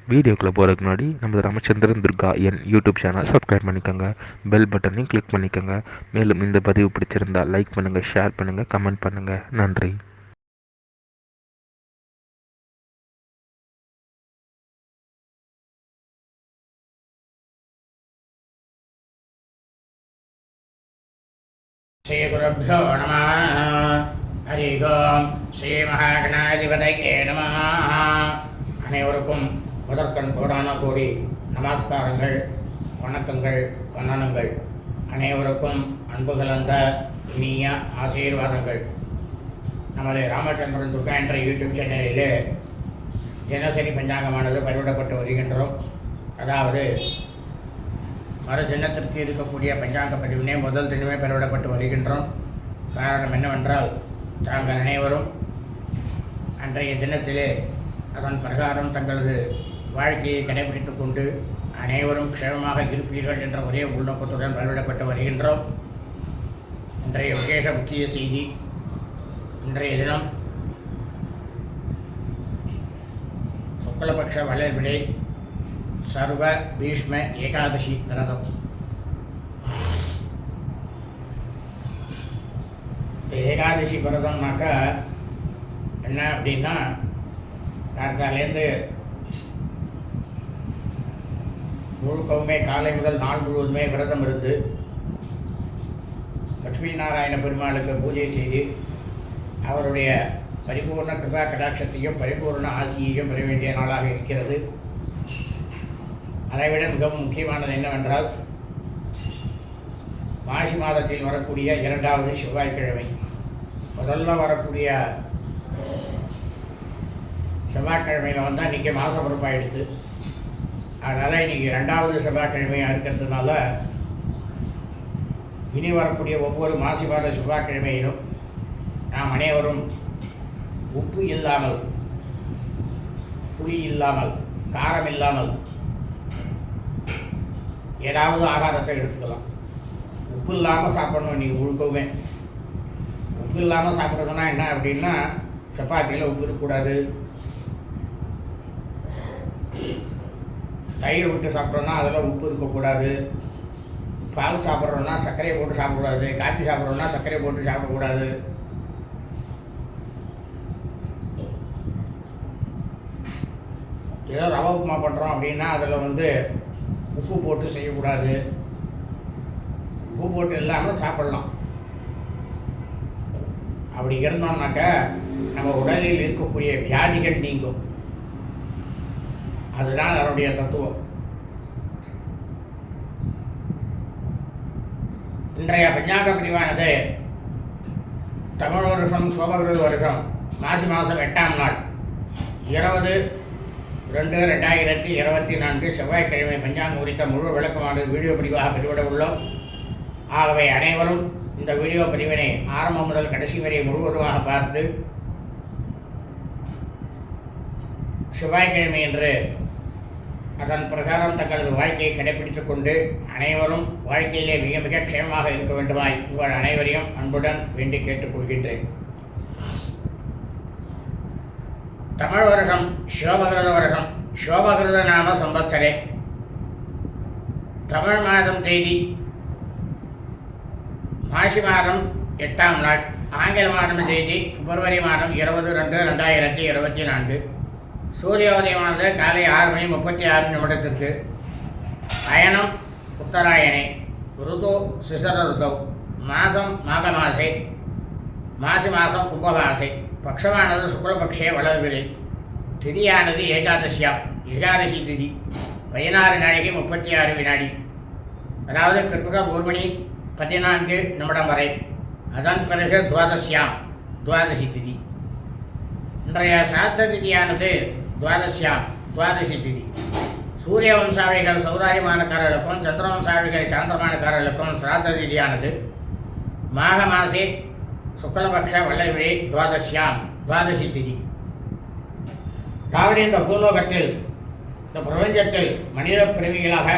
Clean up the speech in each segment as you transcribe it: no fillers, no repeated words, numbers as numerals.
வீடியோக்குள்ளே போகிறதுக்கு முன்னாடி நம்ம ராமச்சந்திரன் துர்கா என் யூடியூப் சேனல் சப்ஸ்கிரைப் பண்ணிக்கோங்க, பெல் பட்டனையும் கிளிக் பண்ணிக்கோங்க. மேலும் இந்த பதிவு பிடிச்சிருந்தால் லைக் பண்ணுங்கள், ஷேர் பண்ணுங்கள், கமெண்ட் பண்ணுங்கள். நன்றி. ஸ்ரீ குருப்யோ நம. ஹரி ஓம். ஸ்ரீ மகாகணாதிபதியே நம. அனைவருக்கும் முதற்கண் கோடான கோடி நமஸ்காரங்கள், வணக்கங்கள், வந்தனங்கள். அனைவருக்கும் அன்பு கலந்த இனிய ஆசீர்வாதங்கள். நமது ராமச்சந்திரன் துர்கா என்ற யூடியூப் சேனலிலே தினசரி பஞ்சாங்கமானது பதிவிடப்பட்டு வருகின்றோம். அதாவது மறு தினத்திற்கு இருக்கக்கூடிய பஞ்சாங்க பதிவினை முதல் தினமே பெறவிடப்பட்டு வருகின்றோம். காரணம் என்னவென்றால், தாங்கள் அனைவரும் அன்றைய தினத்திலே அதன் பிரகாரம் தங்களது வாழ்க்கையை கடைபிடித்து கொண்டு அனைவரும் க்ஷேமமாக இருப்பீர்கள் என்ற ஒரே உள்நோக்கத்துடன் பெறவிடப்பட்டு வருகின்றோம். இன்றைய விசேஷ முக்கிய செய்தி, இன்றைய தினம் சுக்லபக்ஷ வளர்பிறை சர்வ பீஷ்ம ஏகாதசி விரதம். இந்த ஏகாதசி விரதம்னாக்கா என்ன அப்படின்னா, காலத்தாலேருந்து முழுக்கவுமே காலை முதல் நாள் முழுவதுமே விரதம் இருந்து லட்சுமி நாராயண பெருமாளுக்கு பூஜை செய்து அவருடைய பரிபூர்ண கிருபா கடாட்சத்தையும் பரிபூர்ண ஆசியையும் பெற வேண்டிய நாளாக இருக்கிறது. அதைவிட மிகவும் முக்கியமானது என்னவென்றால், மாசி மாதத்தில் வரக்கூடிய இரண்டாவது செவ்வாய்க்கிழமை. முதல்ல வரக்கூடிய செவ்வாய்க்கிழமையில் வந்தால் இன்றைக்கி மாத பொறுப்பாயிடுது. அதனால் இன்றைக்கி ரெண்டாவது செவ்வாய்க்கிழமையாக இருக்கிறதுனால இனி வரக்கூடிய ஒவ்வொரு மாசி மாத செவ்வாய்க்கிழமையிலும் நாம் அனைவரும் உப்பு இல்லாமல், புளி இல்லாமல், காரம் இல்லாமல் ஏதாவது ஆகாரத்தை எடுத்துக்கலாம். உப்பு இல்லாமல் சாப்பிடணும். நீங்கள் முழுக்கவுமே உப்பு இல்லாமல் சாப்பிட்றதுனா என்ன அப்படின்னா, சப்பாத்தியில் உப்பு இருக்கக்கூடாது. தயிர் விட்டு சாப்பிட்றோன்னா அதில் உப்பு இருக்கக்கூடாது. பால் சாப்பிட்றோன்னா சர்க்கரையை போட்டு சாப்பிடக்கூடாது. காஃபி சாப்பிட்றோன்னா சர்க்கரையை போட்டு சாப்பிடக்கூடாது. ஏதோ ரவை உப்புமா பண்ணுறோம் அப்படின்னா அதில் உப்பு போட்டு செய்யக்கூடாது. உப்பு போட்டு இல்லாமல் சாப்பிடலாம். அப்படி இருந்தோம்னாக்க நம்ம உடலில் இருக்கக்கூடிய வியாதிகள் நீங்கும். அதுதான் அதனுடைய தத்துவம். இன்றைய பஞ்சாங்க பிரிவானது தமிழ் வருஷம் சோபகிருத வருஷம் மாசி மாதம் 8ஆம் நாள் 20/2/2024 செவ்வாய்க்கிழமை பஞ்சாங்கம் குறித்த முழு விளக்கமானது வீடியோ பதிவாக பதிவிட உள்ளோம். ஆகவே அனைவரும் இந்த வீடியோ பதிவினை ஆரம்பம் முதல் கடைசி வரை முழுவதுமாக பார்த்து செவ்வாய்க்கிழமை என்று அதன் பிரகாரம் தங்களது வாழ்க்கையை கடைபிடித்துக் கொண்டு அனைவரும் வாழ்க்கையிலே மிக மிக க்ஷேமமாக இருக்க வேண்டுமாய் உங்கள் அனைவரையும் அன்புடன் வேண்டி கேட்டுக்கொள்கின்றேன். தமிழ் வருஷம் சோபகிருத வருஷம், சோபகிருத நாம சம்பத்சரே. தமிழ் மாதம் தேதி மாசி மாதம் 8ஆம் நாள். ஆங்கில மாதம் தேதி பிப்ரவரி மாதம் 20/2/2024. சூரியோதயமானது காலை 6:36 அயனம் உத்தராயணே. ருது சிசர ருதௌ. மாதம் மாக மாசே. மாசி மாதம் கும்பமாசே. பக்ஷமானது சுக்லபக்ஷே வளர்பிறை. திதியானது ஏகாதசியா, ஏகாதசி திதி. 16 நாழிகை 36 வினாடி. அதாவது பிற்பகல் 1 மணி 14 நிமிடம் வரை. அதன் பிறகு துவாதசியாம், துவாதசி திதி. இன்றைய சாத்த திதியானது துவாதசியாம், துவாதசி திதி. சூரிய வம்சாவிகள் சௌராயமானக்காரர்களுக்கும் சந்திர வம்சாவிகள் சாந்திரமானக்காரர்களுக்கும் சிராத்த திதியானது மாக மாசே சுக்லபக்ஷ வளர்பிறை துவாதசியாம், துவாதசி திதி. அதாவது இந்த பூலோகத்தில், இந்த பிரபஞ்சத்தில் மனித பிறவிகளாக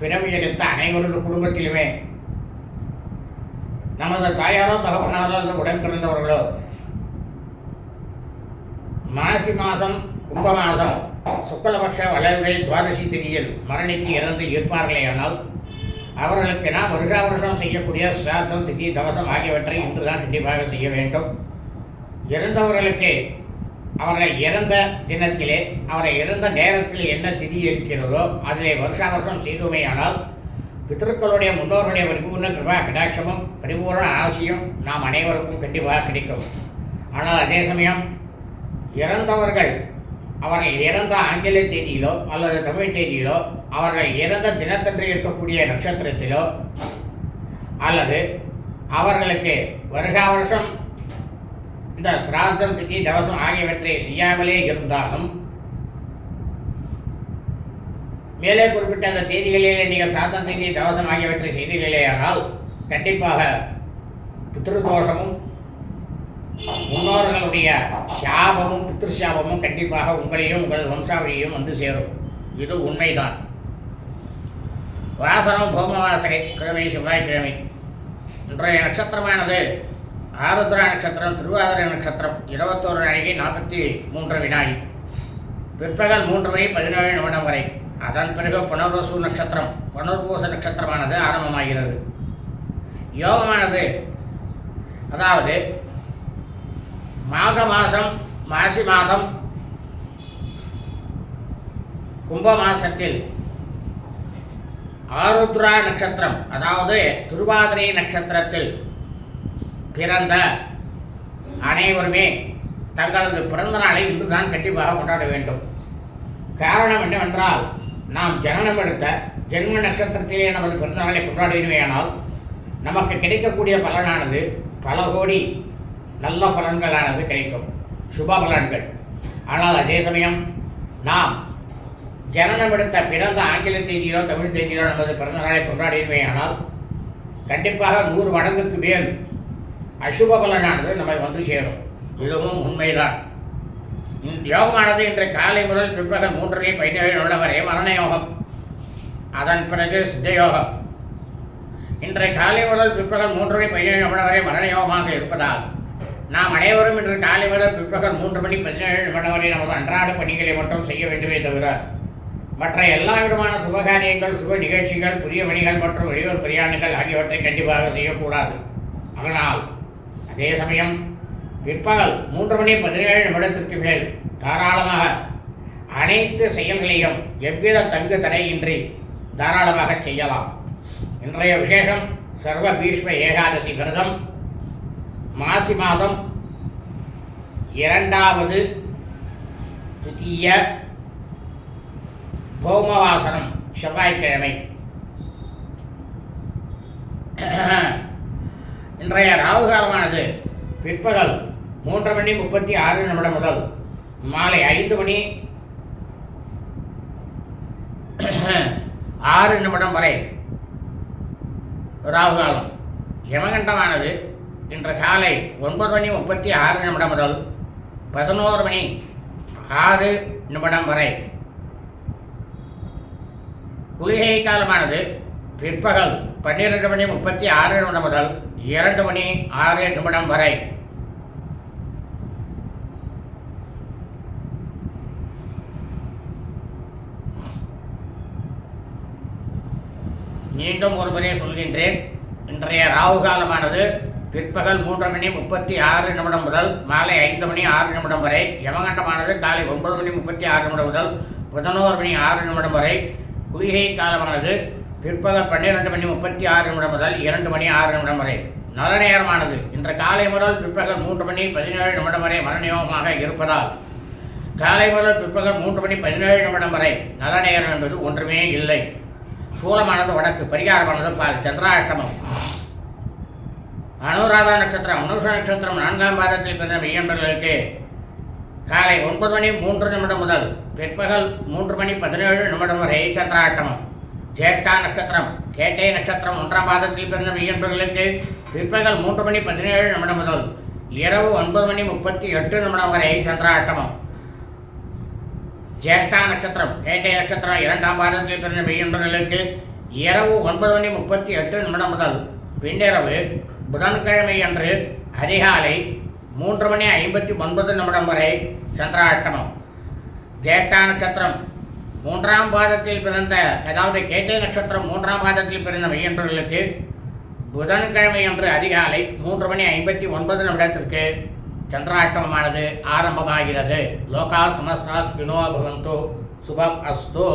பிறவி எடுத்த அனைவரது குடும்பத்திலுமே நமது தாயாரோ தகப்பனாரோ உடன் பிறந்தவர்களோ மாசி மாதம் கும்ப மாதம் சுக்லபக்ஷ வளர்வுரை துவாதசி திதியில் மரணித்து இறந்து இருப்பார்களேயானால் அவர்களுக்கு நாம் வருஷா வருஷம் செய்யக்கூடிய சிராத்தம் திதி தவசம் ஆகியவற்றை இன்றுதான் கண்டிப்பாக செய்ய வேண்டும். இறந்தவர்களுக்கு அவர்கள் இறந்த தினத்திலே அவரை இறந்த நேரத்தில் என்ன திதி இருக்கிறதோ அதிலே வருஷா வருஷம் செய்தோமேயானால் பித்ருக்களுடைய முன்னோர்களுடைய பரிபூர்ண கிருபா கடாட்சமும் பரிபூர்ண ஆசையும் நாம் அனைவருக்கும் கண்டிப்பாக கிடைக்கும். ஆனால் அதே சமயம் இறந்தவர்கள் அவர்கள் இறந்த ஆங்கில தேதியிலோ அல்லது தமிழ் தேதியிலோ அவர்கள் இறந்த தினத்தன்று இருக்கக்கூடிய நட்சத்திரத்திலோ அல்லது அவர்களுக்கு வருஷா வருஷம் இந்த சிராத்தம் திதி தவசம் ஆகியவற்றை செய்யாமலே இருந்தாலும் மேலே குறிப்பிட்ட அந்த தேதிகளிலே நீங்கள் சிராத்தம் திதி தவசம் ஆகியவற்றை செய்தீர்களேயானால் கண்டிப்பாக பித்ருதோஷமும் முன்னோர்களுடைய சாபமும் பித்ருசாபமும் கண்டிப்பாக உங்களையும் உங்கள் வம்சாவளியையும் வந்து சேரும். இது உண்மைதான். வாசனம் பௌமவாசகை கிழமை செவ்வாய்க்கிழமை. இன்றைய நட்சத்திரமானது ஆருத்ரா நட்சத்திரம், திருவாதிரை நட்சத்திரம் 21 நாழிகை 43 வினாடி, பிற்பகல் 3 மணி 17 நிமிடம் வரை. அதன் பிறகு புனர்வசு நட்சத்திரம், புனர்பூச நட்சத்திரமானது ஆரம்பமாகிறது. யோகமானது அதாவது மாதம் மாசி மாதம் கும்ப மாசத்தில் ஆருத்ரா நட்சத்திரம் அதாவது திருவாதிரை நட்சத்திரத்தில் பிறந்த அனைவருமே தங்களது பிறந்த நாளை இன்றுதான் கண்டிப்பாக கொண்டாட வேண்டும். காரணம் என்னவென்றால் நாம் ஜனனம் எடுத்த ஜென்ம நட்சத்திரத்திலே நமது பிறந்த நாளை கொண்டாடுவேயானால் நமக்கு கிடைக்கக்கூடிய பலனானது பல கோடி நல்ல பலன்களானது கிடைக்கும், சுப பலன்கள். ஆனால் அதே சமயம் நாம் ஜனனம் எடுத்த பிறந்த ஆங்கில தேதியிலோ தமிழ் தேதியிலோ நமது பிறந்த நாளை கொண்டாடினேயானால் கண்டிப்பாக 100 மடங்குக்கு மேல் அசுப பலனானது நம்மை வந்து சேரும். இதுவும் உண்மைதான். யோகமானது இன்று காலை முதல் பிற்பகல் 3:17 நிமிடம் வரை மரண யோகம், அதன் பிறகு சித்த யோகம். இன்றைய காலை முதல் பிற்பகல் 3:17 நிமிடம் வரை மரண யோகமாக இருப்பதால் நாம் அனைவரும் இன்று காலை முதல் பிற்பகல் 3:17 நிமிடம் வரை நமது அன்றாட பணிகளை மட்டும் செய்ய வேண்டுமே தவிர மற்ற எல்லா விதமான சுபகாரியங்கள், சுப நிகழ்ச்சிகள், புதிய பணிகள் மற்றும் வெளியூர் பிரயாணங்கள் ஆகியவற்றை கண்டிப்பாக செய்யக்கூடாது. ஆனால் அதே சமயம் பிற்பகல் 3:17 நிமிடத்திற்கு மேல் தாராளமாக அனைத்து செயல்களையும் எவ்வித தங்கு தடையின்றி தாராளமாக செய்யலாம். இன்றைய விசேஷம் சர்வ பீஷ்ம ஏகாதசி விரதம், மாசி மாதம் 2வது துதிய பௌமவாசனம் செவ்வாய்க்கிழமை. இன்றைய ராகு காலமானது பிற்பகல் 3:36 நிமிடம் முதல் மாலை 5:06 நிமிடம் வரை ராகு காலம். யமகண்டமானது இன்று காலை 9:36 நிமிடம் முதல் 11:06 நிமிடம் வரை. குளிகை காலமானது பிற்பகல் 12:36 நிமிடம் முதல் 2:06 நிமிடம் வரை. மீண்டும் ஒருமுறை சொல்கின்றேன். இன்றைய ராகு காலமானது பிற்பகல் 3:36 நிமிடம் முதல் மாலை 5:06 நிமிடம் வரை. யமகண்டமானது காலை 9:36 நிமிடம் முதல் 11:06 நிமிடம் வரை. குளிகை காலமானது பிற்பகல் 12:36 நிமிடம் முதல் 2:06 நிமிடம் வரை. நல்ல நேரமானது இன்று காலை முதல் பிற்பகல் 3:17 நிமிடம் வரை மரணயோகமாக இருப்பதால் காலை முதல் பிற்பகல் 3:17 நிமிடம் வரை நல்ல நேரம் என்பது ஒன்றுமே இல்லை. சூலமானது வடக்கு, பரிகாரமானது பால். சந்திராஷ்டமம். அனுராதா நட்சத்திரம், அனுஷ நட்சத்திரம் 4ஆம் பாதத்தில் பிறந்த மெய்யன்பர்களுக்கு காலை 9:03 நிமிடம் முதல் பிற்பகல் 3:17 நிமிடம் வரை சந்திராஷ்டமம். ஜேஷ்டா நட்சத்திரம், கேட்டை நட்சத்திரம் 1ஆம் பாதத்தில் பிறந்த மெய்யன்பர்களுக்கு பிற்பகல் 3:17 நிமிடம் முதல் இரவு 9:38 நிமிடம் வரை சந்திராஷ்டமம். ஜேஷ்டா நட்சத்திரம், கேட்டை நட்சத்திரம் 2ஆம் பாதத்தில் பிறந்த மெய்யன்பர்களுக்கு இரவு 9:38 நிமிடம் முதல் பின்னிரவு புதன்கிழமை அன்று அதிகாலை 3:59 நிமிடம் வரை சந்திராஷ்டமம். ஜேஷ்டா நட்சத்திரம் 3ஆம் பாதத்தில் பிறந்த, அதாவது கேட்டை நட்சத்திரம் 3ஆம் பாதத்தில் பிறந்த மையன்றர்களுக்கு புதன்கிழமை அன்று அதிகாலை 3:59 சந்திராஷ்டமமானது ஆரம்பமாகிறது. லோகா சமஸ்தா ஸ்பினோ பவந்து சுபம் அஸ்து.